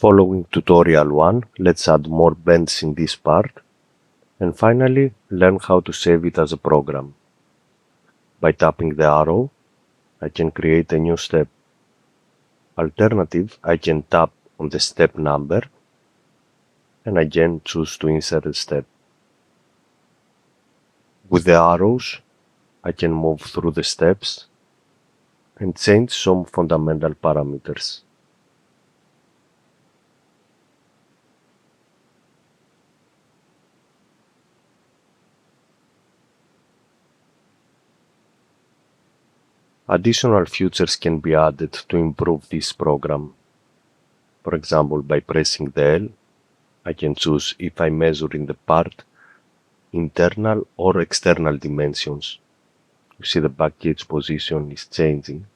Following tutorial 1, let's add more bends in this part, and finally learn how to save it as a program. By tapping the arrow, I can create a new step. Alternative, I can tap on the step number and again choose to insert a step. With the arrows, I can move through the steps and change some fundamental parameters. Additional features can be added to improve this program. For example, by pressing the L, I can choose if I measure in the part internal or external dimensions. You see the back gauge position is changing.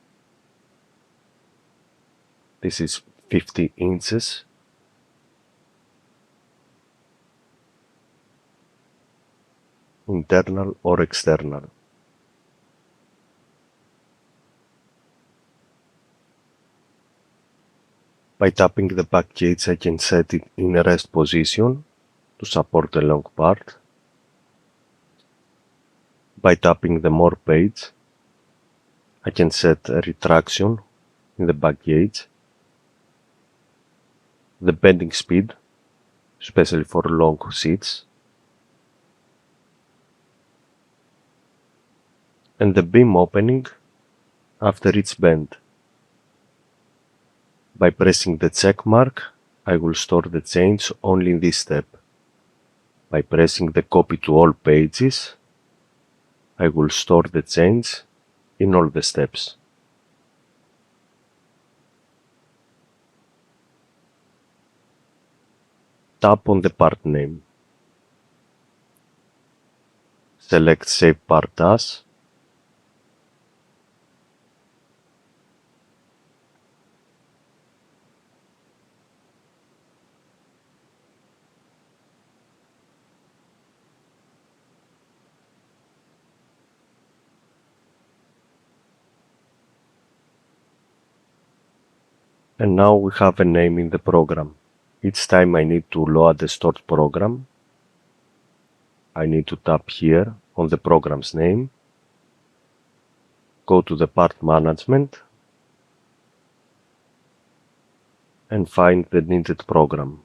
This is 50 inches. Internal or external. By tapping the back gauge, I can set it in a rest position to support the long part. By tapping the More page, I can set a retraction in the back gauge, the bending speed, especially for long seats, and the beam opening after each bend. By pressing the check mark, I will store the change only in this step. By pressing the copy to all pages, I will store the change in all the steps. Tap on the part name. Select Save Part As. And now we have a name in the program. Each time I need to load the stored program, I need to tap here on the program's name, go to the part management, and find the needed program.